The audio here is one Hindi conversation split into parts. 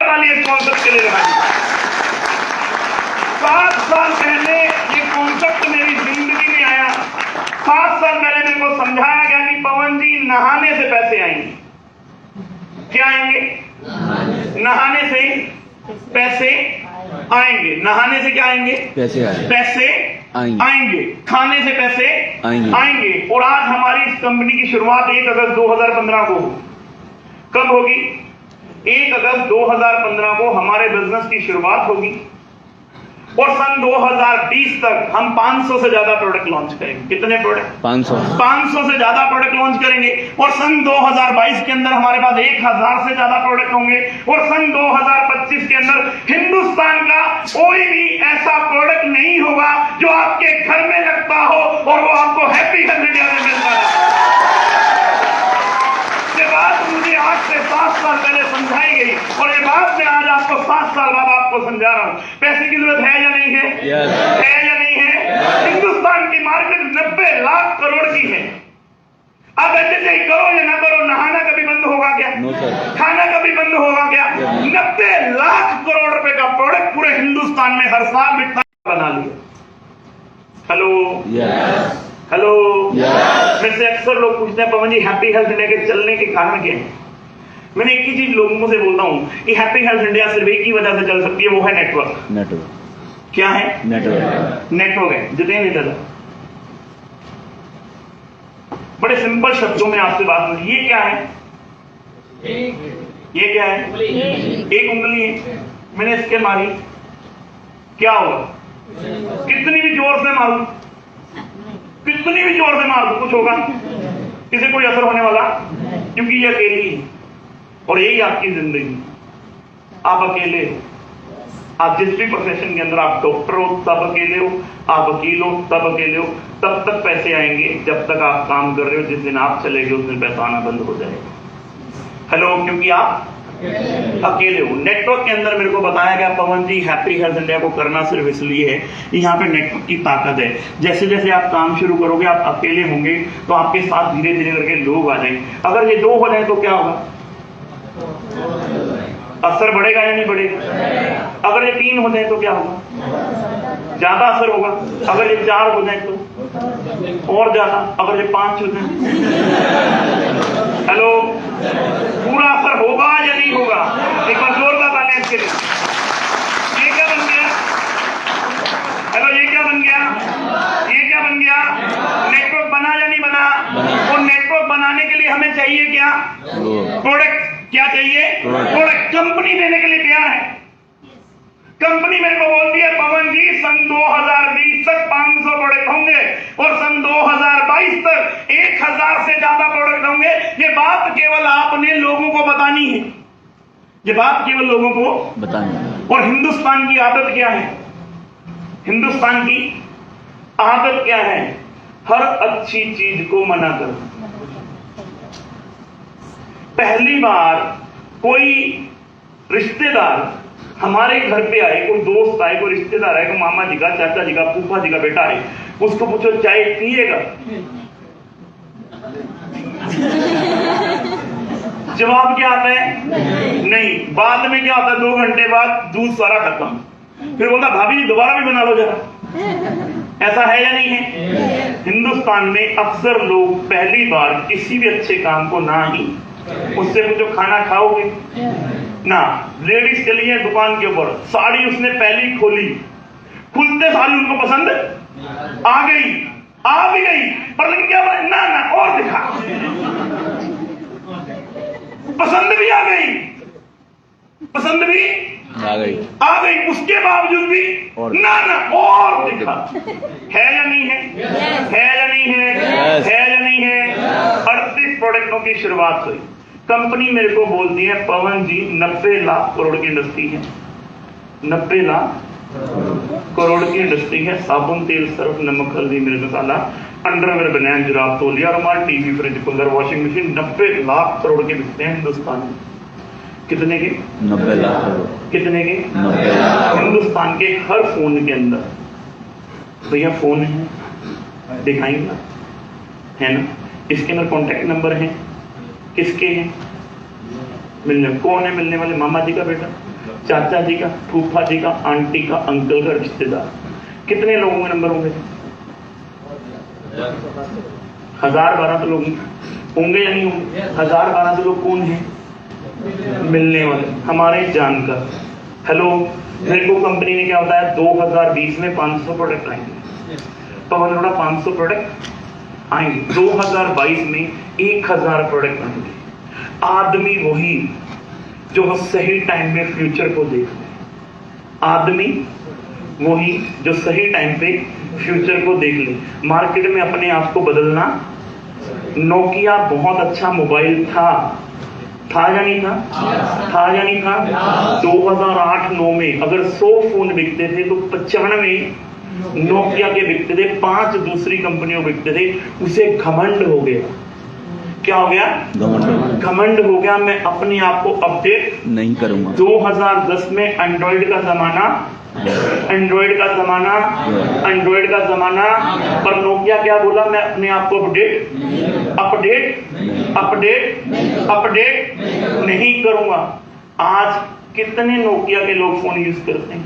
कॉन्सेप्ट के लिए लगाई। 7 साल पहले ये कॉन्सेप्ट मेरी जिंदगी में आया। 7 साल पहले मेरे को समझाया गया कि पवन जी नहाने से पैसे आएंगे। क्या आएंगे? नहाने से पैसे आएंगे। नहाने से क्या आएंगे? पैसे आएंगे। खाने से पैसे आएंगे। और आज हमारी इस कंपनी की शुरुआत 1 अगस्त 2015 को कब होगी? 1 अगस्त 2015 को हमारे बिजनेस की शुरुआत होगी और सन 2020 तक हम 500 से ज्यादा प्रोडक्ट लॉन्च करेंगे। कितने प्रोडक्ट? 500 से ज्यादा प्रोडक्ट लॉन्च करेंगे और सन 2022 के अंदर हमारे पास 1000 से ज्यादा प्रोडक्ट होंगे और सन 2025 के अंदर हिंदुस्तान का कोई भी ऐसा प्रोडक्ट नहीं होगा जो आपके घर में लगता हो और वो आपको हैप्पी हेल्थ इंडिया में मिलता है। ये बात मुझे आज से 7 साल पहले समझाई गई और ये बात मैं आज आपको 7 साल बाद आपको समझा रहा हूं। पैसे की जरूरत है या नहीं है? है या नहीं है? हिंदुस्तान की मार्केट 90 लाख करोड़ की है। अब ऐसे करो या ना करो, नहाना कभी बंद होगा क्या? खाना कभी बंद होगा क्या? 90 लाख करोड़ रुपए का प्रोडक्ट पूरे हिंदुस्तान में हर साल बिकता बना लिया। हेलो मेरे से अक्सर लोग पूछते हैं पवन जी हैप्पी हेल्थ इंडिया के चलने के कारण क्या है? मैंने एक ही चीज लोगों से बोलता हूं कि हैप्पी हेल्थ इंडिया सिर्फ एक ही वजह से चल सकती है, वो है नेटवर्क। क्या है? नेटवर्क है। जितने नहीं दादा, बड़े सिंपल शब्दों में आपसे बात करूं, ये क्या है? ये क्या है? एक उंगली है। मैंने इसके मारी, क्या होगा? कितनी भी जोर से मारूं, कितनी भी जोर से मार दो कुछ होगा? इसे कोई असर होने वाला? क्योंकि ये अकेली है और यही आपकी जिंदगी। आप अकेले हो। आप जिस भी प्रोफेशन के अंदर, आप डॉक्टर हो तब अकेले हो, आप वकील हो तब अकेले हो। तब तक पैसे आएंगे जब तक आप काम कर रहे हो। जिस दिन आप चले गए उस दिन पैसा आना बंद हो जाएगा। हेलो, क्योंकि आप अकेले हो। नेटवर्क के अंदर मेरे को बताया गया पवन जी हैप्पी हेल्थ इंडिया को करना सिर्फ इसलिए है, यहाँ पे नेटवर्क की ताकत है। जैसे जैसे आप काम शुरू करोगे, आप अकेले होंगे तो आपके साथ धीरे धीरे करके लोग आ जाएंगे। अगर ये 2 हो जाए तो क्या होगा? असर बढ़ेगा या नहीं बढ़ेगा? अगर ये 3 हो जाए तो क्या होगा? ज्यादा असर होगा। अगर ये 4 हो जाए तो और ज्यादा। अगर ये 5 हो जाए, हेलो, पूरा असर होगा या नहीं होगा? एक बार जोरदार तालियां इसके लिए। ये क्या बन गया? हेलो, ये क्या बन गया? ये क्या बन गया? नेटवर्क बना या नहीं बना? और नेटवर्क बनाने के लिए हमें चाहिए क्या? प्रोडक्ट। क्या चाहिए? प्रोडक्ट। कंपनी देने के लिए तैयार है। कंपनी मेरे को बोलती है पवन जी सन 2020 तक 500 प्रोडक्ट होंगे और सन 2022 तक 1000 से ज्यादा प्रोडक्ट होंगे। ये बात केवल आपने लोगों को बतानी है। ये बात केवल लोगों को बतानी है। और हिंदुस्तान की आदत क्या है? हिंदुस्तान की आदत क्या है? हर अच्छी चीज को मना कर। पहली बार कोई रिश्तेदार हमारे घर पे आए, कोई दोस्त आए, कोई रिश्तेदार आए, कोई मामा जी का, चाचा जी का, फूफा जी का बेटा आए, उसको पूछो चाय पिएगा? जवाब क्या आता है? नहीं। बाद में क्या होता है? 2 घंटे बाद दूध सारा खत्म। फिर बोलता भाभी जी दोबारा भी बना लो जरा। ऐसा है या नहीं है? हिंदुस्तान में अक्सर लोग पहली बार किसी भी अच्छे काम को ना ही, उससे पूछो खाना खाओगे ना। लेडीज चली है दुकान के ऊपर, साड़ी उसने पहली खोली, खुलते साड़ी उनको पसंद आ गई, आ भी गई, पर लेकिन क्या बोले? ना ना और दिखा। पसंद भी आ गई, पसंद भी आ गई, उसके बावजूद भी ना ना और दिखा। है या नहीं है? है या नहीं है? है या नहीं है? 38 प्रोडक्टों की शुरुआत हुई। कंपनी मेरे को बोलती है पवन जी 90 लाख करोड़ की इंडस्ट्री है। 90 लाख करोड़ की इंडस्ट्री है। साबुन, तेल, सर्फ, नमक, हल्दी, मिर्च मसाला, अंडरवेयर, बनियान, जुराब, तौलिया, रुमाल, TV, fridge, cooler, washing machine 90 lakh crore के बिकते हैं हिंदुस्तान में। कितने के? 90 लाख करोड़। कितने के? 90 लाख। हिंदुस्तान के हर फोन के अंदर भैया फोन है, दिखाएंगे है ना? इसके अंदर कॉन्टेक्ट नंबर है, किसके हैं? मिलने कौन है? मिलने वाले मामा जी का बेटा, चाचा जी का, फूफा जी का, आंटी का, अंकल का, रिश्तेदार। कितने लोगों के नंबर होंगे? 1000-1200 लोग होंगे या नहीं होंगे? 1000-1200 लोग कौन है? मिलने वाले, हमारे जानकर। हेलो, रेलको कंपनी ने क्या बताया? 2020 में 500 प्रोडक्ट आएंगे। तो हमारे थोड़ा 500 प्रोडक्ट आएंगे। 2022 में 1000 प्रोडक्ट आएंगे। आदमी वही जो सही टाइम में फ्यूचर को देख ले। आदमी वही जो सही टाइम पे फ्यूचर को देख ले। मार्केट में अपने आप को बदलना। नोकिया बहुत अच्छा मोबाइल था या नहीं था? था या नहीं था? 2008-9 में अगर 100 फोन बिकते थे तो 95 नोकिया के बिकते थे, 5 दूसरी कंपनियों बिकते थे। उसे घमंड हो गया। क्या हो गया? घमंड हो गया। मैं अपने आप को अपडेट नहीं करूंगा। 2010 में एंड्रॉइड का जमाना, एंड्रॉइड का जमाना, एंड्रॉइड का जमाना, पर नोकिया क्या बोला? मैं अपने आप को अपडेट अपडेट अपडेट अपडेट नहीं करूंगा। आज कितने नोकिया के लोग फोन यूज करते हैं?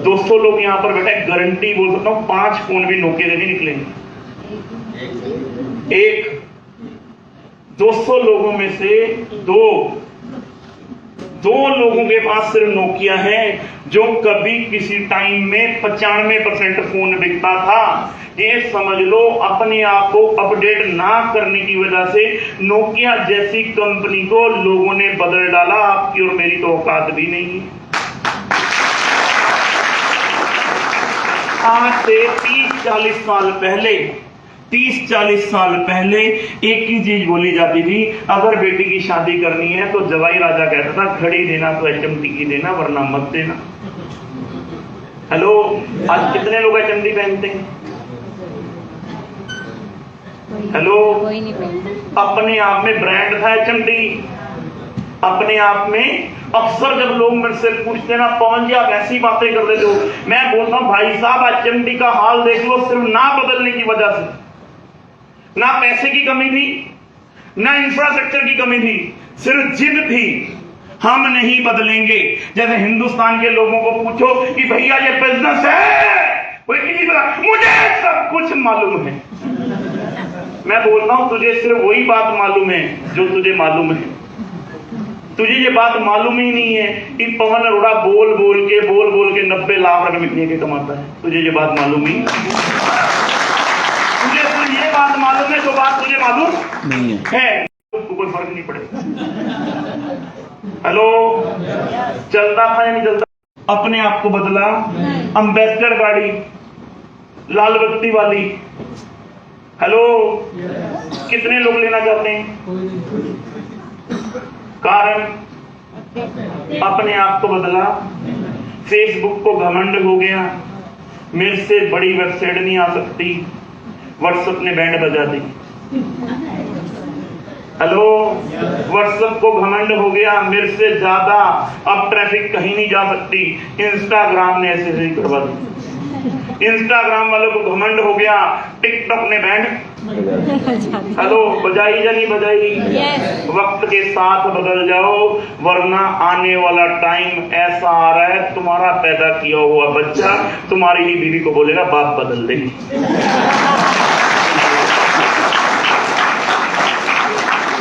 200 लोग यहाँ पर बैठे, गारंटी बोल सकता हूं 5 फोन भी नोकिया के नहीं निकलेंगे। 200 लोगों में से दो लोगों के पास सिर्फ नोकिया है। जो कभी किसी टाइम में 95% फोन बिकता था। ये समझ लो, अपने आप को अपडेट ना करने की वजह से नोकिया जैसी कंपनी को लोगों ने बदल डाला। आपकी और मेरी तो औकात भी नहीं है। आज से 30-40 साल पहले, 30-40 साल पहले एक ही चीज बोली जाती थी, अगर बेटी की शादी करनी है तो जवाई राजा कहता था घड़ी देना तो HMT की देना, वरना मत देना। हेलो, आज कितने लोग HMT पहनते हैं? हेलो, अपने आप में ब्रांड था HMT। अपने आप में अक्सर जब लोग मेरे से पूछते ना, पवन जी आप ऐसी बातें कर रहे हो, मैं बोलता हूं भाई साहब HMT का हाल देख लो। सिर्फ ना बदलने की वजह से, ना पैसे की कमी थी, ना इंफ्रास्ट्रक्चर की कमी थी, सिर्फ जिद थी, हम नहीं बदलेंगे। जैसे हिंदुस्तान के लोगों को पूछो कि भैया ये बिजनेस है, कोई किसी तरह मुझे सब कुछ मालूम है। मैं बोलता हूं तुझे सिर्फ वही बात मालूम है जो तुझे मालूम है। तुझे ये बात मालूम ही नहीं है कि पवन अरोड़ा बोल बोल के 90 लाख रुपए महीने के कमाता है। तुझे ये बात मालूम ही, तुझे सिर्फ ये बात मालूम है जो बात तुझे मालूम नहीं है। तो कोई फर्क नहीं पड़ेगा। हेलो, चलता था या नहीं चलता? अपने आप को बदला। अम्बेसडर गाड़ी, लाल बत्ती वाली। हेलो, कितने लोग लेना चाहते हैं? कारण अपने आप को बदला। फेसबुक को घमंड हो गया, मेरे से बड़ी वेबसाइट नहीं आ सकती। व्हाट्सएप ने बैंड बजा दी। हेलो, व्हाट्सएप को घमंड हो गया, मेरे से ज्यादा अब ट्रैफिक कहीं नहीं जा सकती। इंस्टाग्राम ने ऐसे करवा दी। इंस्टाग्राम वालों को घमंड हो गया, टिकटॉक ने बैंड हेलो बजाई या नहीं बजाई? वक्त के साथ बदल जाओ, वरना आने वाला टाइम ऐसा आ रहा है, तुम्हारा पैदा किया हुआ बच्चा तुम्हारी ही बीवी को बोलेगा बाप बदल दे।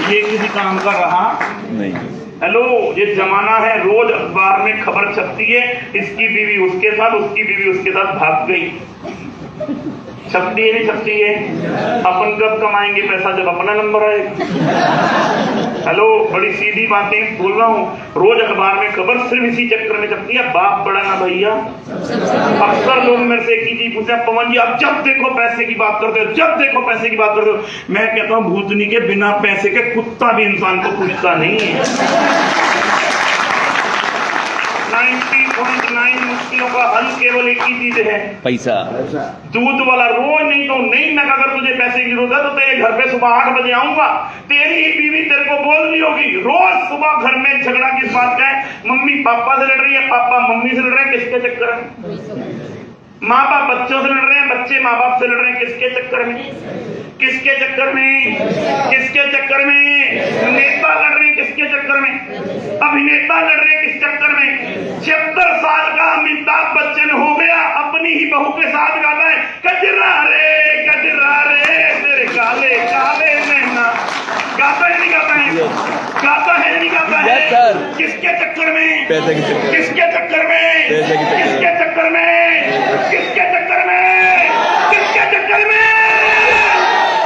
ये किसी काम का रहा नहीं। हेलो, ये जमाना है, रोज अखबार में खबर छपती है, इसकी बीवी उसके साथ, उसकी बीवी उसके साथ भाग गई। छपती है नहीं छपती है? अपन कब कमाएंगे पैसा? जब अपना नंबर आएगा। हेलो, बड़ी सीधी बातें बोल रहा हूँ। रोज अखबार में खबर सिर्फ इसी चक्कर में छपती है, बाप बड़ा ना भैया। अक्सर लोग मेरे से एक ही चीज पूछते हैं, पवन जी आप जब देखो पैसे की बात करते हो, जब देखो पैसे की बात करते हो। मैं कहता हूँ भूतनी के बिना पैसे के कुत्ता भी इंसान को पूछता नहीं है। 90.9 मुश्किलों का हल केवल एक ही चीज है, पैसा। दूध वाला रोज नहीं तो नहीं, मैं अगर तुझे पैसे की जरूरत है तो तेरे घर पे सुबह 8 बजे आऊंगा। तेरी ही बीवी तेरे को बोल रही होगी रोज सुबह घर में झगड़ा किस बात का है? मम्मी पापा से लड़ रही है, पापा मम्मी से लड़ रहे हैं, किसके चक्कर में? माँ बाप बच्चों से लड़ रहे हैं, बच्चे माँ बाप से लड़ रहे हैं, किसके चक्कर में? किसके चक्कर में? किसके चक्कर में? नेता लड़ रहे हैं, किसके चक्कर में? अभिनेता लड़ रहे हैं, किस चक्कर के साथ गाता है कजरा रे तेरे काले काले नैना। गाता है नहीं गाता है? गाता है नहीं गाता है? किसके चक्कर में? पैसे के चक्कर। किसके चक्कर में? पैसे के चक्कर। किसके चक्कर में? किसके चक्कर में? किसके चक्कर में?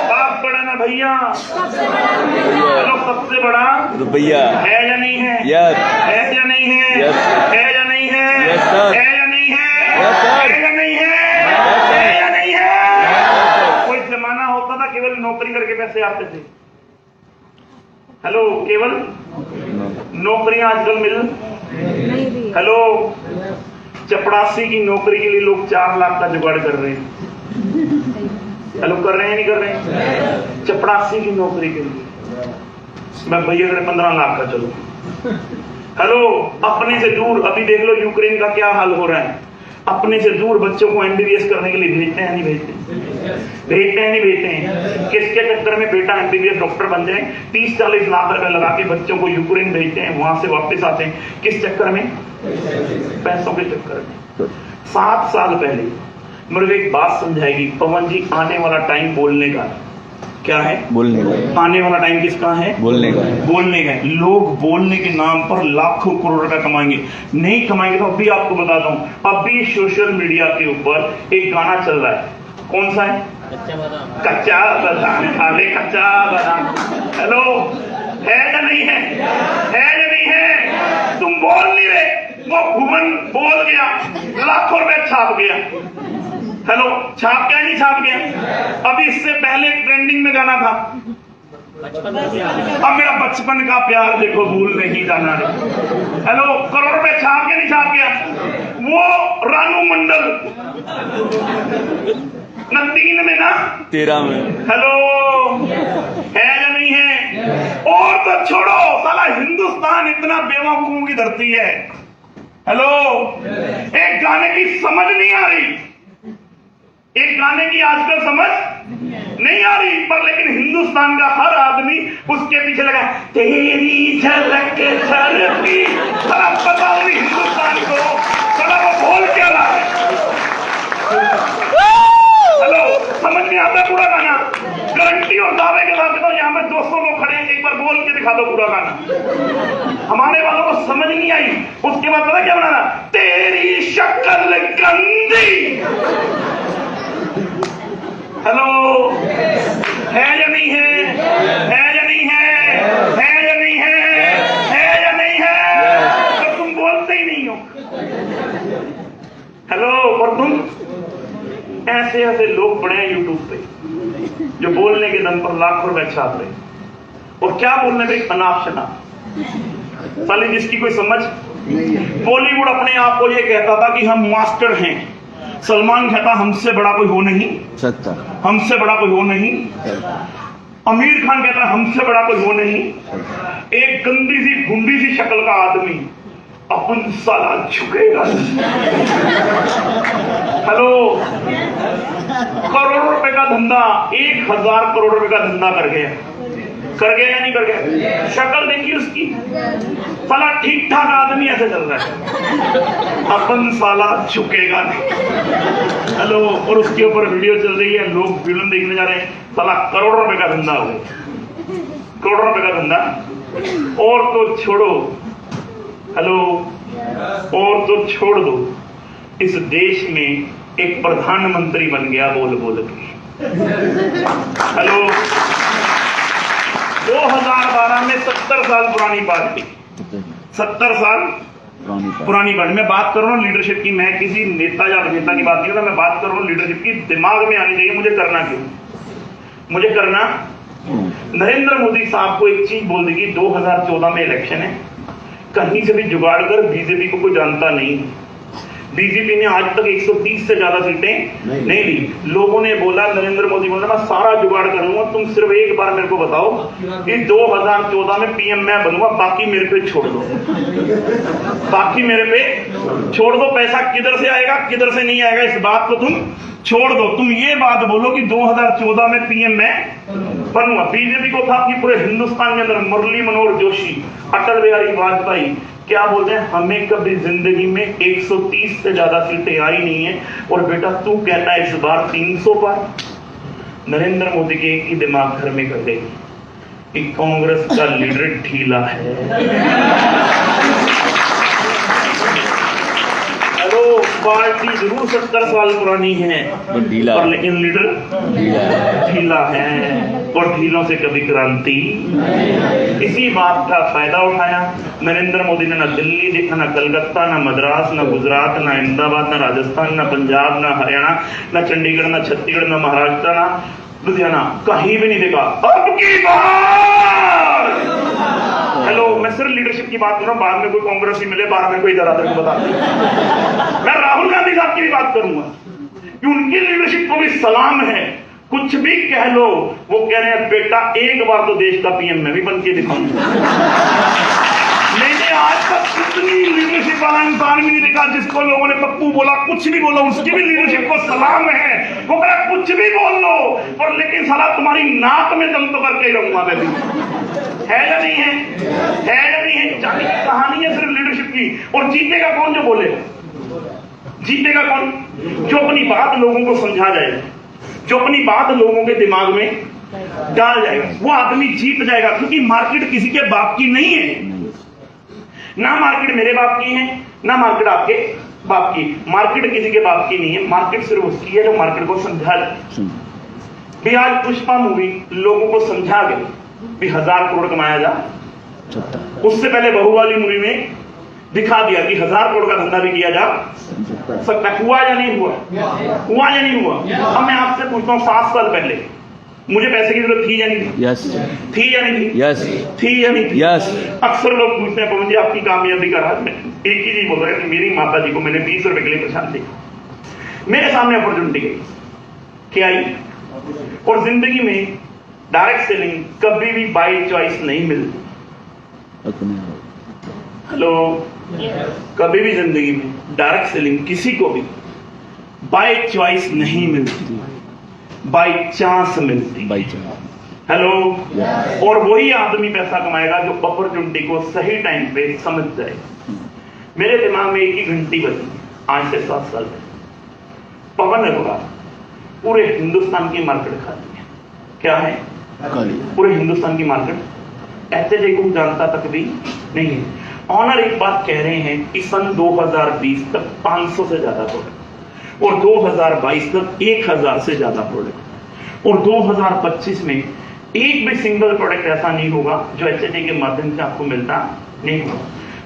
बाप बड़ा ना भैया, हेलो सबसे बड़ा रुपया है या नहीं है? यस है या नहीं है? Yes, sir. है या नहीं है? Yes, sir. है या नहीं है? Yes, sir. है या नहीं है? Yes, sir. है या नहीं है? Yes, sir. कोई जमाना होता था केवल नौकरी करके पैसे आते थे। हेलो, केवल नौकरियां आजकल मिल हेलो, चपड़ासी की नौकरी के लिए लोग 4 लाख का जुगाड़ कर रहे हैं। हेलो, कर रहे हैं नहीं कर रहे हैं? चपड़ासी की नौकरी के लिए मैं भैया 15 लाख का चलो। हेलो, अपने से दूर अभी देख लो यूक्रेन का क्या हाल हो रहा है। अपने से दूर बच्चों को एमबीबीएस करने के लिए भेजते हैं नहीं भेजते? भेजते हैं नहीं भेजते हैं? किसके चक्कर में बेटा एमबीबीएस डॉक्टर बन जाए? 30-40 लाख रुपए लगा के बच्चों को यूक्रेन भेजते हैं, वहां से वापस आते हैं। किस चक्कर में? पैसों के चक्कर में। 7 साल पहले मेरे को एक बात समझाएगी पवन जी, आने वाला टाइम बोलने का क्या है? बोलने का। आने वाला टाइम किसका है? बोलने का। बोलने का। लोग बोलने के नाम पर लाखों करोड़ रुपए कमाएंगे। नहीं कमाएंगे तो अभी आपको बताता हूं, अभी सोशल मीडिया के ऊपर एक गाना चल रहा है। कौन सा है? कच्चा बादाम खा ले कच्चा बादाम। हेलो, है या नहीं है? है या नहीं है? तुम बोल नहीं रहे, वो भुवन बोल गया, लाखों रुपए छाप गया। हेलो, छाप गया नहीं छाप गया? अभी इससे पहले ट्रेंडिंग में गाना था अब मेरा बचपन का प्यार देखो भूल नहीं जाना रे। हेलो, करोड़ रुपए छाप गया नहीं छाप गया? वो रानू मंडल न 3 में ना 13 में। हेलो, है या नहीं है? और तो छोड़ो, साला हिंदुस्तान इतना बेवकूफों की धरती है। हेलो, एक गाने की समझ नहीं आ रही, एक गाने की आजकल समझ नहीं आ रही, पर लेकिन हिंदुस्तान का हर आदमी उसके पीछे लगा तेरी झलक झलकी। साला पता नहीं हिंदुस्तान को साला वो बोल क्या रहा है। हेलो, समझ में आता पूरा गाना? गारंटी और दावे के साथ तो यहाँ पे 200 लोग खड़े हैं, एक बार बोल के दिखा दो पूरा गाना। हमारे वालों को समझ नहीं आई। उसके बाद पता क्या बनाना? तेरी शक्ल गंदी। हेलो, है या नहीं है? है या नहीं है? है या नहीं है? है या नहीं है? तो तुम बोलते ही नहीं हो। हेलो, और तुम ऐसे ऐसे लोग पड़े हैं यूट्यूब पे जो बोलने के दम पर लाखों रुपए छाप रहे, और क्या बोलने पे अनाप शनाप साली जिसकी कोई समझ। बॉलीवुड अपने आप को ये कहता था कि हम मास्टर हैं। सलमान कहता हमसे बड़ा कोई हो नहीं सकता, हमसे बड़ा कोई हो नहीं। आमिर खान कहता हमसे बड़ा कोई हो नहीं। एक गंदी सी गुंडी सी शक्ल का आदमी अपन साला झुकेगा। हेलो, करोड़ों रुपए का धंधा, 1000 करोड़ रुपए का धंधा कर गया या नहीं कर गया? शक्ल देखिए उसकी, साला ठीक ठाक आदमी ऐसे चल रहा है, अपन साला झुकेगा नहीं। हेलो, और उसके ऊपर वीडियो चल रही है, लोग फिल्म देखने जा रहे हैं, साला करोड़ों रुपए का धंधा हो गया, करोड़ों रुपए का धंधा। और तो छोड़ो, हेलो, और तो छोड़ दो, इस देश में एक प्रधानमंत्री बन गया बोल बोल के। हेलो, 2012 में 70 साल पुरानी पार्टी, 70 साल पुरानी पार्टी। मैं बात कर रहा हूँ लीडरशिप की, मैं किसी नेता या अभिनेता की बात नहीं कर रहा, मैं बात कर रहा हूँ लीडरशिप की। दिमाग में आनी चाहिए मुझे करना क्यों, मुझे करना। नरेंद्र मोदी साहब को एक चीज बोल देगी, 2014 में इलेक्शन है, कहीं से भी जुगाड़ कर बीजेपी को कोई जानता नहीं। बीजेपी ने आज तक 130 से ज्यादा सीटें नहीं ली। लोगों ने बोला, नरेंद्र मोदी बोला मैं सारा जुगाड़ करूंगा, तुम सिर्फ एक बार मेरे को बताओ कि 2014 में पीएम मैं बनूंगा, बाकी मेरे पे छोड़ दो, बाकी मेरे पे छोड़ दो। पैसा किधर से आएगा किधर से नहीं आएगा इस बात को तुम छोड़ दो। तुम ये बात बोलो कि 2014 में पीएम मैं बनूंगा। बीजेपी को था कि पूरे हिंदुस्तान के अंदर मुरली मनोहर जोशी, अटल बिहारी वाजपेयी, क्या बोलते हैं, हमें कभी जिंदगी में 130 से ज्यादा सीटें आई नहीं है, और बेटा तू कहता है इस बार 300 पर। नरेंद्र मोदी के एक ही दिमाग घर में कर गई कि कांग्रेस का लीडर ढीला है। हेलो, पार्टी जरूर 70 साल पुरानी है, ढीला, पर लेकिन लीडर ढीला है, और ढीलों से कभी क्रांति। इसी बात का फायदा उठाया नरेंद्र मोदी ने। ना दिल्ली देखा, ना कलकत्ता, ना मद्रास, ना गुजरात, ना अहमदाबाद, ना राजस्थान, ना पंजाब, ना हरियाणा, ना चंडीगढ़, ना छत्तीसगढ़, ना महाराष्ट्र, ना लुधियाना, कहीं भी नहीं देखा। अब की बार हेलो, मैं सिर्फ लीडरशिप की बात कर रहा हूं, बाद में कोई कांग्रेस ही मिले, बाद में कोई इधर आकर को बता दे। मैं राहुल गांधी साहब की भी बात करूंगा कि उनकी लीडरशिप को भी सलाम है। कुछ भी कह लो, वो कह रहे हैं बेटा एक बार तो देश का पीएम मैं भी बन के दिखाऊंगा। मैंने आज तक इतनी लीडरशिप वाला इंसान भी नहीं देखा जिसको लोगों ने पप्पू बोला, कुछ भी बोला, उसकी भी लीडरशिप को सलाम है। वो कह रहा कुछ भी बोल लो, पर लेकिन साला तुम्हारी नाक में दम तो करके ही रहूंगा मैं भी। है या नहीं है? है या नहीं है? जाने की कहानी है सिर्फ लीडरशिप की। और जीतेगा कौन जो बोले? जीतेगा कौन? जो अपनी बात लोगों को समझा जाए, जो अपनी बात लोगों के दिमाग में डाल जाएगा, वो आदमी जीत जाएगा। क्योंकि मार्केट किसी के बाप की नहीं है, ना मार्केट मेरे बाप की है, ना मार्केट आपके बाप की। मार्केट किसी के बाप की नहीं है, मार्केट सिर्फ उसकी है जो मार्केट को समझा जाए। भी आज पुष्पा मूवी लोगों को समझा गई भी 1000 करोड़ कमाया जा। उससे पहले बहुवाली मूवी में दिखा दिया कि 1000 करोड़ का धंधा भी किया जा सकता है। हुआ या नहीं हुआ? हुआ या नहीं हुआ? अब मैं आपसे पूछता हूँ, 7 साल पहले मुझे पैसे की जरूरत थी या नहीं थी? यस। थी या नहीं थी? यस। थी या नहीं थी? यस। अक्सर लोग पूछते हैं पवन जी आपकी कामयाबी का राज। मैं एक ही चीज बोल रहा है कि मेरी माता जी को मैंने 20 रुपए के लिए परेशान देखा, मेरे सामने अपॉर्चुनिटी गई, क्या आई? और जिंदगी में डायरेक्ट सेलिंग कभी भी बाय चॉइस नहीं मिलती। हेलो, कभी भी जिंदगी में डायरेक्ट सेलिंग किसी को भी बाय चॉइस नहीं मिलती, बाय चांस मिलती। By chance. हेलो, और वही आदमी पैसा कमाएगा जो अपॉर्चुनिटी को सही टाइम पे समझ जाए। मेरे दिमाग में एक ही घंटी बजी आज से 7 साल पहले। पवन अरोड़ा पूरे हिंदुस्तान की मार्केट खाती है। क्या है? पूरे हिंदुस्तान की मार्केट एचएजे को जानता तक भी नहीं है। ऑनर एक बात कह रहे हैं कि सन 2020 तक 500 से ज्यादा प्रोडक्ट, और 2022 तक 1000 से ज्यादा प्रोडक्ट, और 2025 में एक भी सिंगल प्रोडक्ट ऐसा नहीं होगा जो एचएजे के माध्यम से आपको मिलता नहीं होगा।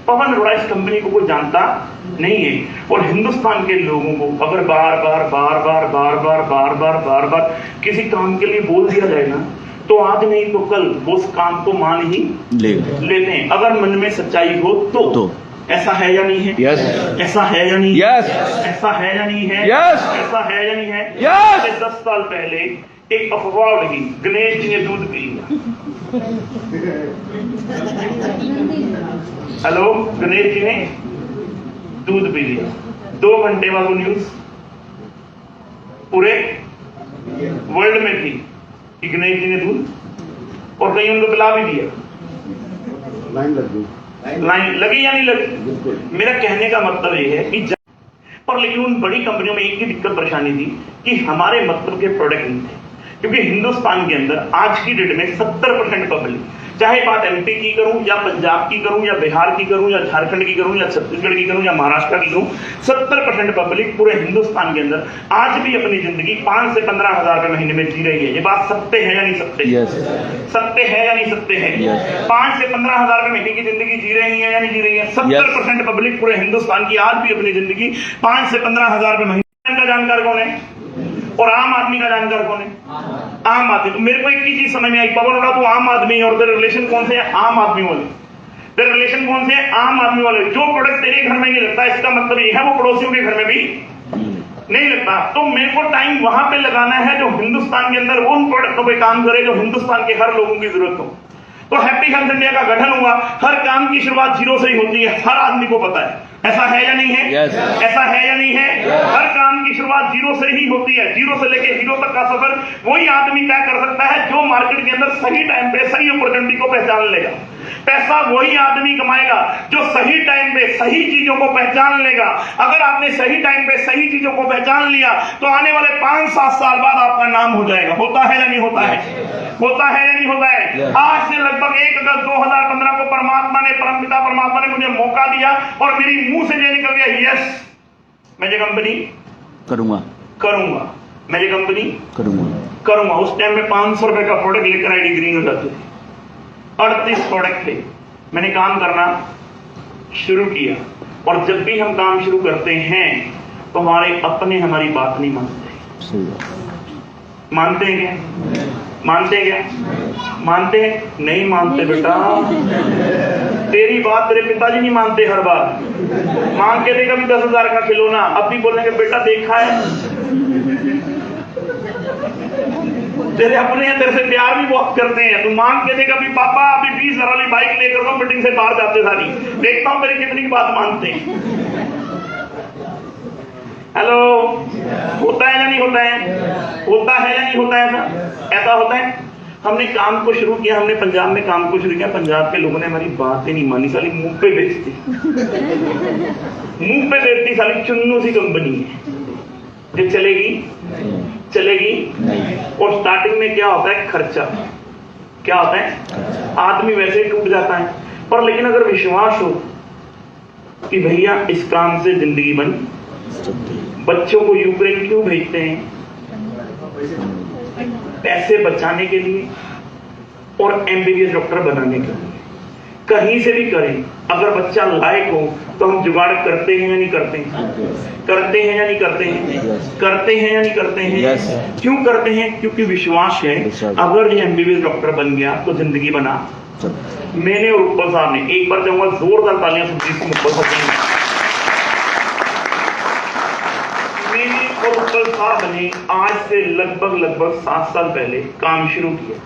पवन अरोड़ा इस कंपनी को कोई जानता नहीं है, और हिंदुस्तान के लोगों को अगर बार बार बार बार बार बार बार बार बार बार किसी काम के लिए बोल दिया जाए ना, तो आज नहीं तो कल वो उस काम को मान ही लेते हैं, अगर मन में सच्चाई हो तो। ऐसा है या नहीं है? यस। ऐसा है या नहीं? यस। ऐसा है या नहीं है? यस। ऐसा है या नहीं है? यस। 10 साल पहले एक अफवाह लगी, गणेश जी ने दूध पी लिया। हेलो, गणेश जी ने दूध पी लिया। 2 घंटे बाद वो न्यूज पूरे वर्ल्ड में थी कि गणेश जी ने दूध, और कहीं उनको पिला भी दिया। लाइन लगी या नहीं लगी? मेरा कहने का मतलब ये है कि पर लेकिन उन बड़ी कंपनियों में एक ही दिक्कत परेशानी थी कि हमारे मतलब के प्रोडक्ट नहीं थे। क्योंकि हिंदुस्तान के अंदर आज की डेट में 70% पब्लिक, चाहे बात एमपी की करूं या पंजाब की करूं या बिहार की करूं या झारखंड की करूं या छत्तीसगढ़ की करूं या महाराष्ट्र की करूं, 70% पब्लिक पूरे हिंदुस्तान के अंदर आज भी अपनी जिंदगी 5 से 15 हजार रुपए महीने में जी रही है। ये बात सत्य है या नहीं सत्य? यस। सत्य है या नहीं सत्य है? 5 से 15 हजार रुपए महीने की जिंदगी जी रही है या नहीं जी रही है? 70% पब्लिक पूरे हिंदुस्तान की आज भी अपनी जिंदगी 5 से 15 हजार रुपए महीने का जानकार कौन है? और आम आदमी का जानकार कौन है? आम आदमी। तो मेरे को एक ही चीज समझ में आई, पवन अरोड़ा तो आम आदमी है, और तेरे रिलेशन कौन से है? आम आदमी वाले। तेरे रिलेशन कौन से है? आम आदमी वाले। जो प्रोडक्ट तेरे घर में नहीं लगता, इसका मतलब ये है वो पड़ोसियों के घर में भी नहीं लगता। तो मेरे को टाइम वहां पे लगाना है जो हिंदुस्तान के अंदर उन प्रोडक्टों पे काम करे जो हिंदुस्तान के हर लोगों की जरूरत हो। तो हैप्पी हेल्थ इंडिया का गठन हुआ, हर काम की शुरुआत जीरो से ही होती है, हर आदमी को पता है। ऐसा है या नहीं है? yes. ऐसा है या नहीं है? हर काम की शुरुआत जीरो से ही होती है। जीरो से लेके हीरो तक का सफर वही आदमी तय कर सकता है जो मार्केट के अंदर सही टाइम पे सही अपॉर्चुनिटी को पहचान लेगा। पैसा वही आदमी कमाएगा जो सही टाइम पे सही चीजों को पहचान लेगा। अगर आपने सही टाइम पे सही चीजों को पहचान लिया तो आने वाले 5-7 साल बाद आपका नाम हो जाएगा। होता है या नहीं होता है? होता है या नहीं होता है? आज से लगभग 1 अगस्त 2015 को परमात्मा ने, परमपिता परमात्मा ने मुझे मौका दिया और मेरी मुंह से ये निकल गया, यस मैं ये कंपनी करूंगा, मैं ये कंपनी करूंगा। उस टाइम में 500 रुपए का प्रोडक्ट लेकर आईडी ग्रीन हो जाते थे, 38 प्रोडक्ट थे। मैंने काम करना शुरू किया और जब भी हम काम शुरू करते हैं तो हमारे अपने हमारी बात नहीं मानते। मानते हैं क्या? मानते हैं क्या? मानते हैं? नहीं मानते बेटा। तेरी बात तेरे पिताजी नहीं मानते। हर बार मांग के देगा भी 10,000 का खिलौना, अब भी बोलेंगे बेटा देखा है। तेरे अपने हैं, तेरे से प्यार भी बहुत करते हैं। तू मांग के देगा भी पापा अभी 20,000 वाली बाइक लेकर दो, मीटिंग से बाहर जाते सारी, देखता हूं मेरी कितनी बात मानते हैं। हेलो, होता है या नहीं होता है? होता है या नहीं होता है? ऐसा होता है। हमने काम को शुरू किया, हमने पंजाब में काम को शुरू किया, पंजाब के लोगों ने हमारी बात ही नहीं मानी, साली मुंह पे बेचती मुंह पे बेचती साली चुन्नू सी कंपनी है जो चलेगी। और स्टार्टिंग में क्या होता है? खर्चा। क्या होता है? आदमी वैसे ही टूट जाता है, पर लेकिन अगर विश्वास हो कि भैया इस काम से जिंदगी बन, बच्चों को यूक्रेन क्यों भेजते हैं? पैसे बचाने के लिए और एमबीबीएस डॉक्टर बनाने के लिए। कहीं से भी करें, अगर बच्चा लायक हो तो हम जुगाड़ करते हैं या नहीं करते हैं? करते हैं या नहीं करते हैं? करते हैं या नहीं करते हैं? क्यों करते हैं? क्योंकि विश्वास है अगर ये एमबीबीएस डॉक्टर बन गया तो जिंदगी बना। मैंने और उत्पल साहब ने, एक बार चाहूंगा जोरदार तालियां सुनती उत्पल साहब और उत्पल साहब ने आज से लगभग 7 साल पहले काम शुरू किया।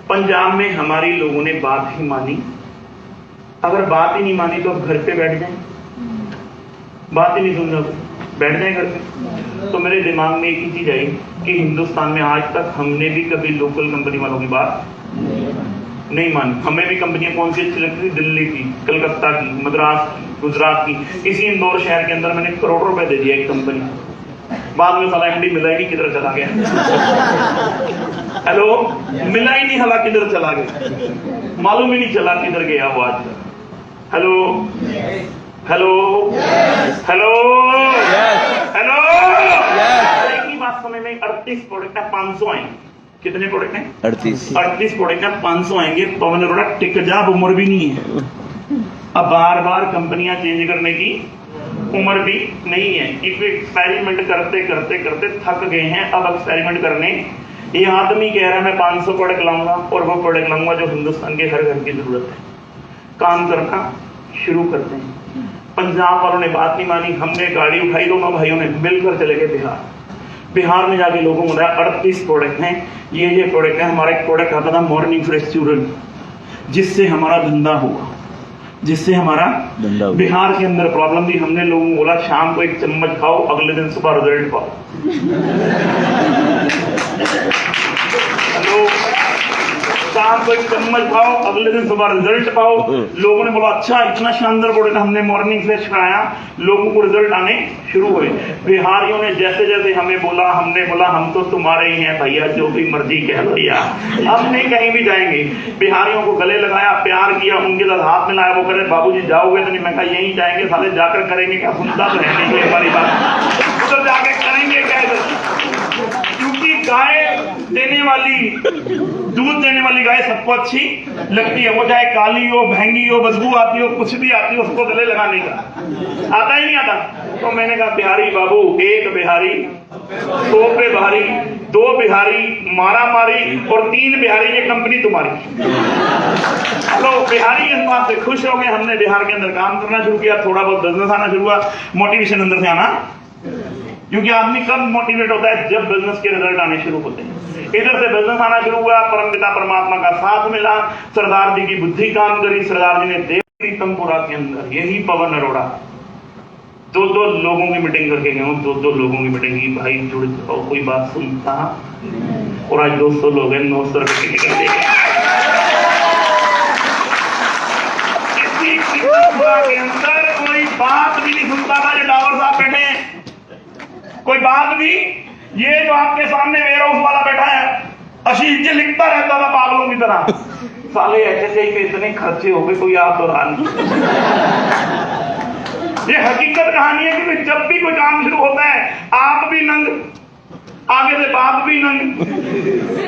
पंजाब में हमारी लोगों ने बात ही मानी। अगर बात ही नहीं मानी तो अब घर पे बैठ जाएं, बात ही नहीं सुन रहे बैठ जाए घर पे। तो मेरे दिमाग में एक ही चीज आई कि हिंदुस्तान में आज तक हमने भी कभी लोकल कंपनी वालों की बात नहीं मानी। हमें भी कंपनियां कौन सी अच्छी लगती थी? दिल्ली की, कलकत्ता की, मद्रास की, गुजरात की। इसी इंदौर शहर के अंदर मैंने करोड़ों रुपए दे दिया एक कंपनी, बाद में साला एमडी मिला ही नहीं, किधर चला गया। हेलो, मिला ही नहीं, हला किधर चला गया, मालूम ही नहीं चला किधर गया वो आज। हेलो हेलो हेलो हेलो, एक ही बात समझ में, 38 प्रोडक्ट है, 500 आएंगे। कितने प्रोडक्ट हैं? 38 प्रोडक्ट है, 500 आएंगे। पवन अरोड़ा टिक जा, उम्र भी नहीं है। अब बार बार कंपनियां चेंज करने की उम्र भी नहीं है। इस एक्सपेरिमेंट करते करते करते थक गए हैं। अब एक्सपेरिमेंट करने, ये आदमी कह रहा है मैं 500 प्रोडक्ट लाऊंगा और वो प्रोडक्ट लाऊंगा जो हिंदुस्तान के हर घर की जरूरत है। काम करना शुरू करते हैं। पंजाब वालों ने बात नहीं मानी, हमने गाड़ी उठाई, दोनों भाइयों ने मिलकर चले गए बिहार में जाके लोगों को बताया 38 प्रोडक्ट हैं, ये प्रोडक्ट है। हमारा एक प्रोडक्ट आता था मॉर्निंग फ्रेश चूरन, जिससे हमारा धंधा हुआ, जिससे हमारा बिहार के अंदर प्रॉब्लम थी। हमने लोगों को बोला शाम को 1 चम्मच खाओ, अगले दिन सुबह रिजल्ट पाओ। हेलो, शाम को 1 चम्मच खाओ, अगले दिन सुबह रिजल्ट पाओ। लोगों ने बोला अच्छा, इतना शानदार प्रोडक्ट हमने मॉर्निंग फ्रेश कराया, लोगों को रिजल्ट आने शुरू हुए। बिहारियों ने जैसे जैसे हमें बोला, हमने बोला हम तो तुम्हारे ही हैं भैया, जो भी मर्जी कह भैया, हम नहीं कहीं भी जाएंगे। बिहारियों को गले लगाया, प्यार किया, उनके साथ हाथ मिलाया। वो कह रहे बाबूजी जाओगे तो नहीं? मैं कहा यहीं जाएंगे, साले जाकर करेंगे क्या? सुनता तो है नहीं हमारी बात, उधर जाके करेंगे क्या? क्योंकि गाय देने वाली, दूध देने वाली गाय सबको अच्छी लगती है, वो चाहे काली हो, महंगी हो, बदबू आती हो, कुछ भी आती हो, उसको गले लगाने का आता ही नहीं आता। तो मैंने कहा बिहारी बाबू, 1 बिहारी 100 पे भारी, 2 बिहारी मारा मारी और 3 बिहारी ये कंपनी तुम्हारी। तो बिहारी इस बात से खुश हो गए। हमने बिहार के अंदर काम करना शुरू किया, थोड़ा बहुत बिजनेस आना शुरू हुआ। मोटिवेशन अंदर से आना, क्योंकि आदमी कब मोटिवेट होता है? जब बिजनेस के रिजल्ट आने शुरू होते हैं। इधर से बिजनेस आना शुरू हुआ, परमपिता परमात्मा का साथ मिला, सरदार जी की बुद्धि काम करी। सरदार जी ने देव प्रीतमपुरा के अंदर, यही पवन अरोड़ा, 2 लोगों की मीटिंग करके गए हूँ, 2 लोगों की मीटिंग की। भाई जुड़ जाओ, कोई बात सुनता। और आज 200 लोग हैं, 900 रुपए की टिकट दे गए। लोकसभा के अंदर कोई बात भी नहीं सुनता था। जो डावर साहब बैठे हैं, कोई बात भी, ये जो आपके सामने वेयर हाउस वाला बैठा है, आशीष जी लिखता रहता था पागलों की तरह। साले ऐसे पे इतने खर्चे हो गए, कोई आप तो नहीं। ये हकीकत कहानी है कि जब भी कोई काम शुरू होता है, आप भी नंग, आगे से बाप भी नंग,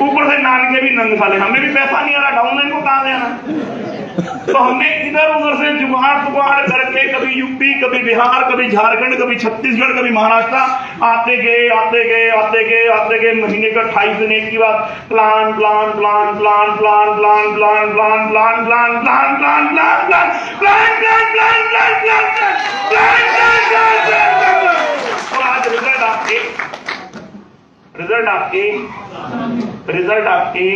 ऊपर से नानके भी नंग। साले हमें भी पैसा नहीं आ रहा, डाउनलाइन को कहां देना। तो हमने इधर उधर से जुगाड़ करके कभी यूपी, कभी बिहार, कभी झारखंड, कभी छत्तीसगढ़, कभी महाराष्ट्र आते गए महीने का 28 दिन एक की बात प्लान और आज रिजल्ट आपके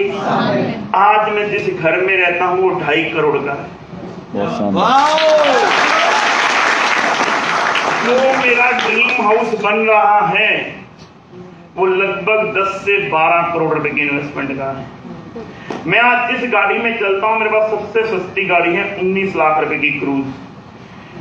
आज मैं जिस घर में रहता हूं वो 2.5 करोड़ का है। जो मेरा ड्रीम हाउस बन रहा है वो लगभग 10 से 12 करोड़ रुपए की इन्वेस्टमेंट का है। मैं आज जिस गाड़ी में चलता हूं, मेरे पास सबसे सस्ती गाड़ी है 19 लाख रुपए की क्रूज,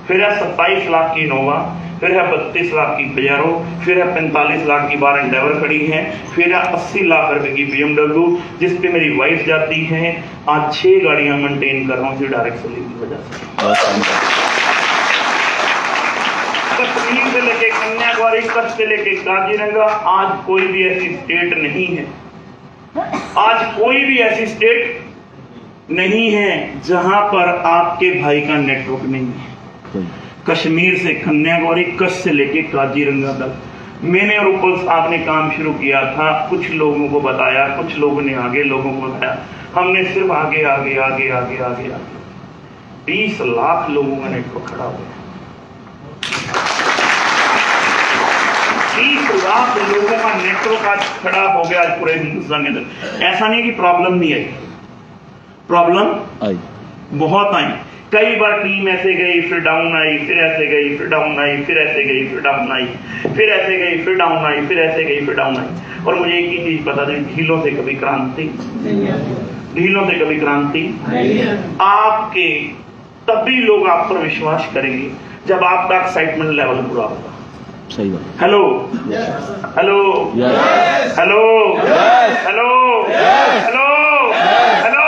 फिर है 27 लाख की इनोवा, फिर है 32 लाख की पजेरो, फिर है 45 लाख की बार एंडेवर खड़ी है, फिर है 80 लाख रुपए की BMW जिस पे मेरी वाइफ जाती है। आज 6 गाड़ियां मेंटेन कर रहा हूँ डायरेक्ट सेलिंग की वजह से। कश्मीर से लेके कन्याकुमारी, कच्छ से लेके काजीरंगा, आज कोई भी ऐसी स्टेट नहीं है, आज कोई भी ऐसी स्टेट नहीं है जहां पर आपके भाई का नेटवर्क नहीं है। कश्मीर से कन्याकुमारी, कच्छ से लेके काजीरंगा तक मैंने और उपल साहब ने काम शुरू किया था। कुछ लोगों को बताया, कुछ लोगों ने आगे लोगों को बताया, हमने सिर्फ आगे 20 लाख लोगों का नेटवर्क खड़ा हो गया। 30 लाख लोगों का नेटवर्क आज खड़ा हो गया आज पूरे हिंदुस्तान के अंदर। ऐसा नहीं कि प्रॉब्लम नहीं आई, प्रॉब्लम आई, बहुत आई। कई बार टीम ऐसे गई, फिर डाउन आई, फिर ऐसे गई, फिर डाउन आई, फिर ऐसे गई, फिर डाउन आई, फिर ऐसे गई, फिर डाउन आई, फिर ऐसे गई, फिर डाउन आई। और मुझे एक ही चीज पता थी, ढीलों से कभी क्रांति, ढीलों से कभी क्रांति। आपके तभी लोग आप पर विश्वास करेंगे जब आपका एक्साइटमेंट लेवल पूरा होगा। सही बात। Hello hello hello hello hello hello hello.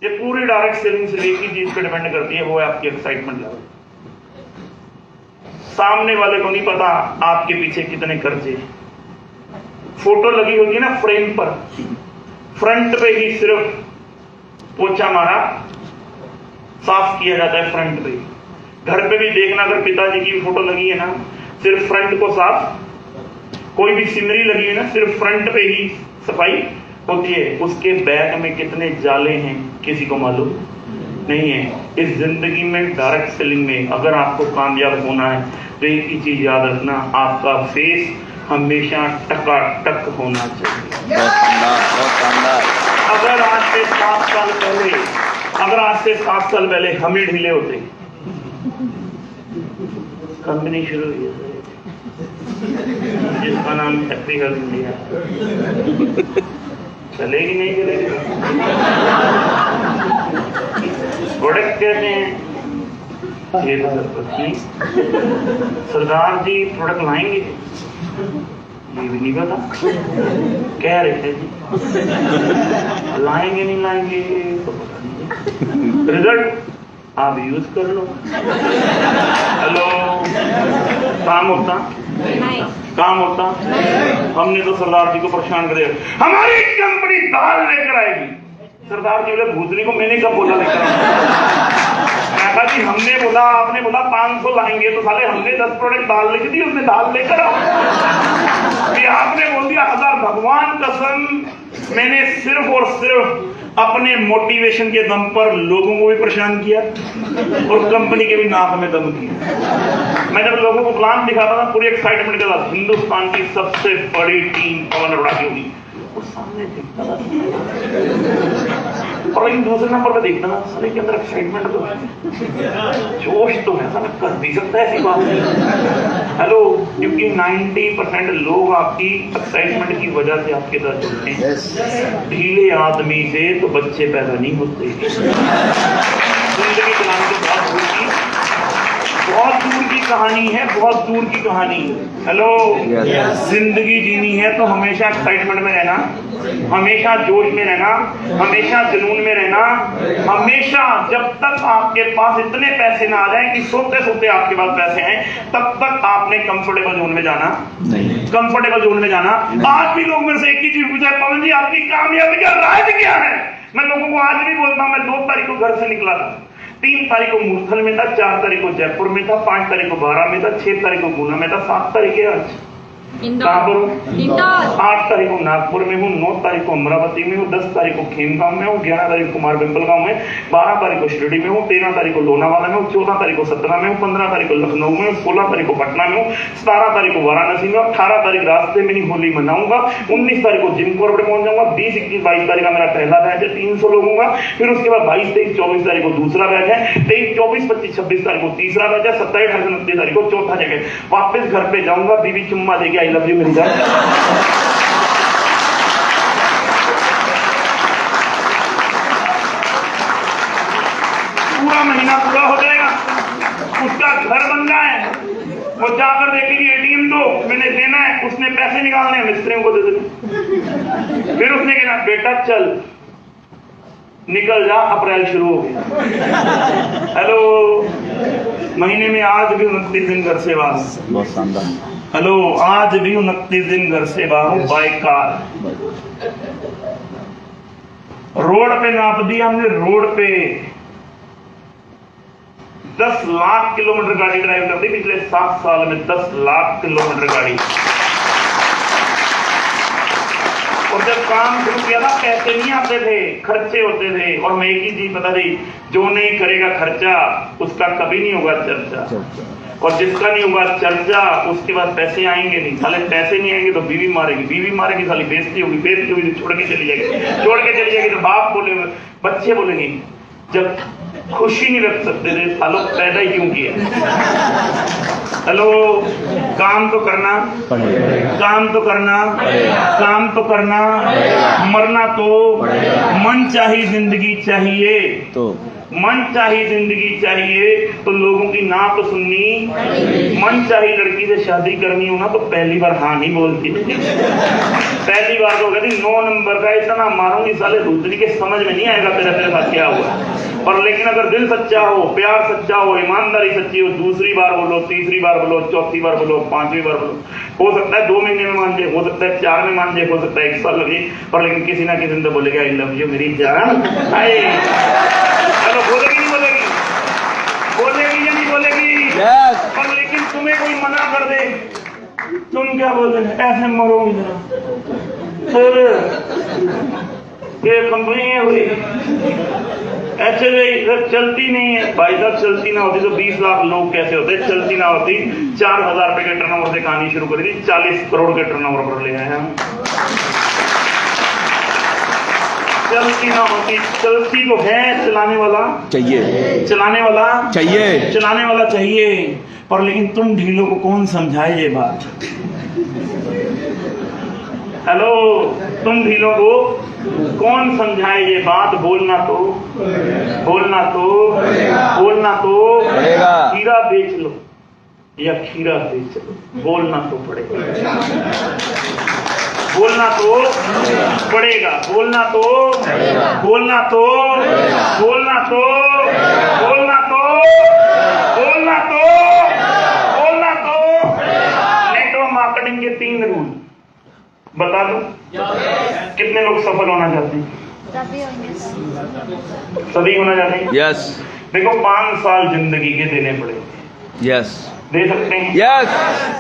ये पूरी डायरेक्ट सेलिंग से एक ही चीज पे डिपेंड करती है, वो है आपकी एक्साइटमेंट लेवल। सामने वाले को नहीं पता आपके पीछे कितने कर्जे। फोटो लगी होगी ना फ्रेम पर, फ्रंट पे ही सिर्फ पोछा मारा, साफ किया जाता है फ्रंट पे। घर पे भी देखना, अगर पिताजी की फोटो लगी है ना, सिर्फ फ्रंट को साफ। कोई भी सिमरी लगी है ना, सिर्फ फ्रंट पे ही सफाई होती है। उसके बैक में कितने जाले हैं किसी को मालूम नहीं है। इस जिंदगी में डायरेक्ट सेलिंग में अगर आपको कामयाब होना है तो एक ही चीज याद रखना, आपका फेस हमेशा टकाटक होना चाहिए। अगर आज से 7 साल पहले हम ही ढीले होते, कंपनी शुरू हुई है जिसका नाम हैप्पी हेल्थ इंडिया, चलेगी नहीं चलेगी। प्रोडक्ट कहते हैं ये तो सरपंच सरदार जी प्रोडक्ट लाएंगे, ये भी नहीं पता, कह रहे थे जी लाएंगे नहीं लाएंगे तो पता नहीं। रिजल्ट आप यूज कर लो। हेलो, काम होता काम होता। हमने तो सरदार जी को परेशान कर दिया, हमारी कंपनी दाल लेकर आएगी। सरदार जी बोले भूतनी को मैंने कब बोला लेकर आऊंगा जी, हमने बोला, आपने बोला 500 लाएंगे, तो साले हमने 10 प्रोडक्ट दाल लिख दी, उसने दाल लेकर आओ। आपने बोल दिया 1000। भगवान कसम मैंने सिर्फ और सिर्फ अपने मोटिवेशन के दम पर लोगों को भी परेशान किया और कंपनी के भी नाक में दम किया। मैं जब लोगों को प्लान दिखाता था पूरी एक्साइटमेंट के साथ, हिंदुस्तान की सबसे बड़ी टीम पवन अरोड़ा की होगी, वो सामने दिखता था। और लेकिन दूसरे नंबर पे देखना साले के अंदर एक्साइटमेंट तो है, जोश तो है, साला कर भी सकता है, ऐसी बात नहीं। हेलो, क्योंकि 90% लोग आपकी एक्साइटमेंट की वजह से आपके साथ जुड़ते हैं। ढीले आदमी से तो बच्चे पैदा नहीं होते। जिंदगी चलाने के बाद होगी, बहुत दूर की कहानी है, बहुत दूर की कहानी। हेलो, जिंदगी जीनी है तो हमेशा एक्साइटमेंट में रहना, हमेशा जोश में रहना, हमेशा जुनून में रहना, हमेशा जब तक आपके पास इतने पैसे ना आ जाए कि सोते सोते आपके पास पैसे आए, तब तक आपने कंफर्टेबल जोन में जाना नहीं, कंफर्टेबल जोन में जाना। आज भी लोग मेरे से एक ही चीज पूछा है, पवन जी आपकी कामयाबी का राज क्या है? मैं लोगों को आज भी बोलता हूं, मैं 2 तारीख को घर से निकला था, 3 तारीख को मूर्थल में था, 4 तारीख को जयपुर में था, 5 तारीख को बारा में था, 6 तारीख को गुना में था, 7 तारीख है आज कहाँ पर हूँ, 8 तारीख को नागपुर में हूँ, 9 तारीख को अमरावती में हूँ, 10 तारीख को खेमगांव में हूँ, 11 तारीख को कुमार बिंपल गांव में, 12 तारीख को शिरडी में हूँ, 13 तारीख को लोनावाला में हूँ, 14 तारीख को सतना में हूँ, 15 तारीख को लखनऊ में हूँ, 16 तारीख को पटना में हूँ, 17 तारीख को वाराणसी में, 18 तारीख रास्ते में ही होली मनाऊंगा, 19 तारीख को जिम कॉर्बेट पहुंच जाऊंगा, 20, 21, 22 तारीख का मेरा पहला बैच है 300 लोगों का, फिर उसके बाद 22, 23, 24 तारीख को दूसरा बैच है, 23, 24, 25, 26 तारीख को तीसरा बैच है, 27, 28, 29 तारीख को चौथा जगह। वापस घर पे जाऊंगा, बीवी चुम्मा देगी आई लव यू मेरी जान। पूरा महीना पूरा हो जाएगा, उसका घर बन जाए, वो जाकर देखेगी एटीएम दो, मैंने देना है, उसने पैसे निकालने हैं, मिस्त्रियों को दे देने। फिर उसने कहा बेटा चल निकल जा, अप्रैल शुरू हो गया। हेलो, महीने में आज भी 29 दिन घर से बाहर, बहुत शानदार। हेलो, आज भी 29 दिन घर से बाहर हूं बाय कार। रोड पे नाप दिया हमने, रोड पे 10 लाख किलोमीटर गाड़ी ड्राइव कर दी पिछले 7 साल में, 10 लाख किलोमीटर गाड़ी। और जब काम शुरू किया था पैसे नहीं आते थे, खर्चे होते थे, और मैं एक ही चीज पता थी, जो नहीं करेगा खर्चा उसका कभी नहीं होगा चर्चा, और जिसका नहीं होगा चर्चा उसके बाद पैसे आएंगे नहीं। साले पैसे नहीं आएंगे तो बीवी मारेगी, बीवी मारेगी साली बेइज्जती होगी, बेइज्जती होगी तो छोड़ के चली जाएगी, छोड़ के चली जाएगी तो बाप बोलेंगे, बच्चे बोलेंगे जब खुशी नहीं रख सकते थे सालों पैदा ही क्यों किया। हेलो, काम तो करना, काम तो करना, काम तो करना, मरना तो, मन चाहिए जिंदगी चाहिए तो, मन चाहिए जिंदगी चाहिए तो लोगों की ना तो सुननी, मन चाहिए लड़की से शादी करनी हो ना तो पहली बार हाँ नहीं बोलती। पहली बार तो कहती 9 नंबर का इतना मारूंगी साले दूसरी के समझ में नहीं आएगा तेरे साथ क्या हुआ। पर लेकिन अगर दिल सच्चा हो, प्यार सच्चा हो, ईमानदारी सच्ची हो, दूसरी बार बोलो, तीसरी बार बोलो, चौथी बार बोलो, 5वीं बार बोलो, हो सकता है 2 महीने में मान जाए, हो सकता है 4 में मान जाए, हो सकता है 1 साल लगे, पर लेकिन किसी ना किसी तो बोलेगा आई लव यू मेरी जान। चलो बोलेगी नहीं बोलेगी, बोलेगी या नहीं बोलेगी? पर लेकिन तुम्हें कोई मना कर दे, तुम क्या बोल रहे ऐसे मरोगी जरा, फिर ये कंपनी है हुई ऐसे चलती नहीं है भाई साहब। चलती ना होती तो 20 लाख लोग कैसे होते, चलती ना होती 4000 रुपए के टर्नओवर से कहानी शुरू करी थी, 40 करोड़ के टर्नओवर पर ले आए हम। चलती ना होती, चलती तो है, चलाने वाला चाहिए, चलाने वाला चाहिए, चलाने वाला चाहिए, पर लेकिन तुम ढीलों को कौन समझाए ये बात। हेलो, तुम ढीलों को कौन समझाए ये बात। बोलना तो, बोलना तो, बोलना तो, खीरा बेच लो या खीरा बेच लो, बोलना तो पड़ेगा, बोलना तो पड़ेगा, बोलना तो, बोलना तो, बोलना तो, बोलना तो, बोलना तो, बोलना तो। नेटवर्क मार्केटिंग के 3 रूल बता दो, कितने लोग सफल होना चाहते हैं? सभी होना चाहते हैं। यस। देखो 5 साल जिंदगी के देने पड़ेंगे। यस। दे सकते हैं। यस।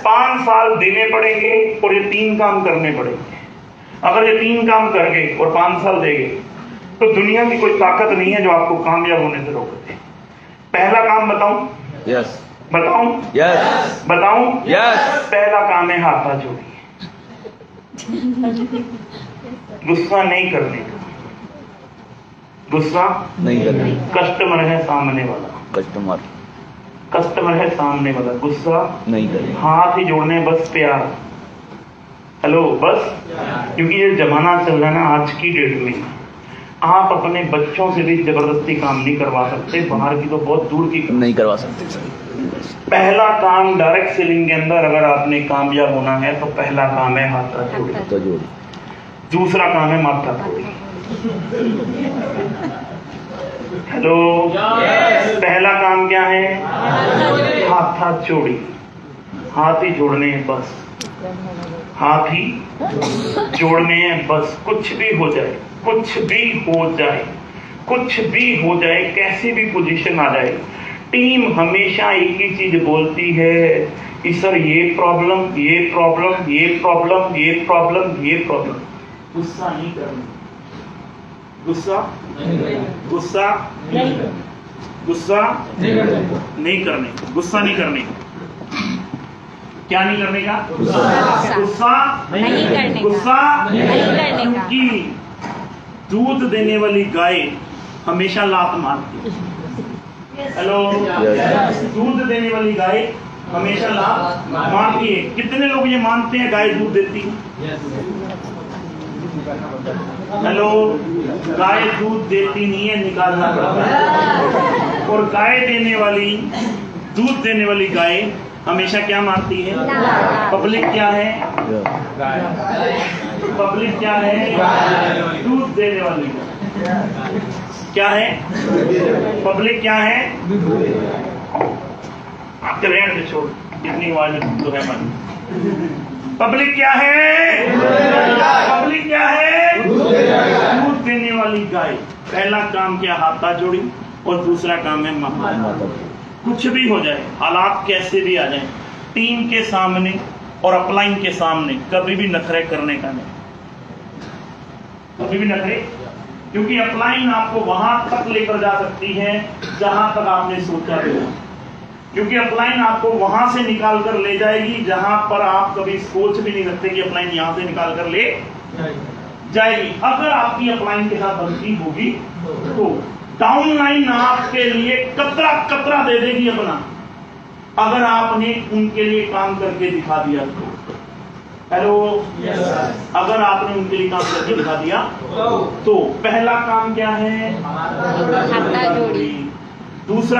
5 साल देने पड़ेंगे और ये 3 काम करने पड़ेंगे। अगर ये 3 काम कर गए और 5 साल देंगे तो दुनिया की कोई ताकत नहीं है जो आपको कामयाब होने से रोक दे। पहला काम बताऊं? यस। बताऊं? यस। बताऊं? यस। पहला काम है हाथा जोड़ी, गुस्सा नहीं करने का। गुस्सा नहीं करनी, कस्टमर है सामने वाला, कस्टमर कस्टमर है सामने वाला, गुस्सा नहीं करनी, हाथ ही जोड़ने बस प्यार। हेलो बस, क्योंकि ये जमाना चल रहा है ना आज की डेट में, आप अपने बच्चों से भी जबरदस्ती काम नहीं करवा सकते, बाहर की तो बहुत दूर की। नहीं करवा सकते सर। पहला काम डायरेक्ट सेलिंग के अंदर अगर आपने कामयाब होना है तो पहला काम है हाथ जोड़ी, तो जोड़ी, दूसरा काम है माथा जोड़ी। हेलो पहला काम क्या है? हाथ जोड़ी, हाथ ही जोड़ने हैं बस, हाथ ही जोड़ने हैं बस। कुछ भी हो जाए, कुछ भी हो जाए, कुछ भी हो जाए, कैसी भी पोजीशन आ जाए, टीम हमेशा एक ही चीज बोलती है कि सर ये प्रॉब्लम, ये प्रॉब्लम, ये प्रॉब्लम, ये प्रॉब्लम, ये प्रॉब्लम। गुस्सा नहीं करना, गुस्सा गुस्सा गुस्सा नहीं करने, गुस्सा नहीं करने। क्या नहीं करने का? गुस्सा नहीं करने का। गुस्सा नहीं करने का। क्योंकि दूध देने वाली गाय हमेशा लात मारती है। Hello Yes. दूध देने वाली गाय हमेशा लात मारती है। कितने लोग ये मानते हैं गाय दूध देती है? हेलो गाय दूध देती नहीं है, निकालना पड़ता है। और गाय देने वाली, दूध देने वाली गाय हमेशा क्या मारती है? पब्लिक क्या है? पब्लिक क्या है? दूध देने वाली क्या है? पब्लिक क्या है? आपके रहने से छोड़, कितनी आवाज तो है मन। पब्लिक क्या है? पब्लिक क्या है? दूध देने वाली गाय। पहला काम क्या? हाथा जोड़ी, और दूसरा काम है माथा। कुछ भी हो जाए, हालात कैसे भी आ जाए, टीम के सामने और अपलाइन के सामने कभी भी नखरे करने का नहीं, कभी भी नखरे। क्योंकि अपलाइन आपको वहां तक लेकर जा सकती है जहां तक आपने सोचा भी नहीं। क्योंकि अपलाइन आपको वहां से निकाल कर ले जाएगी जहां पर आप कभी सोच भी नहीं सकते कि अपलाइन यहां से निकाल कर ले जाएगी। अगर आपकी अपलाइन के साथ बनती होगी तो डाउन लाइन आपके लिए कतरा कतरा दे देगी अपना, अगर आपने उनके लिए काम करके दिखा दिया तो। हेलो अगर आपने उनके लिए काम करके दिखा दिया तो पहला काम क्या है? हाथा जोड़ी। दूसरा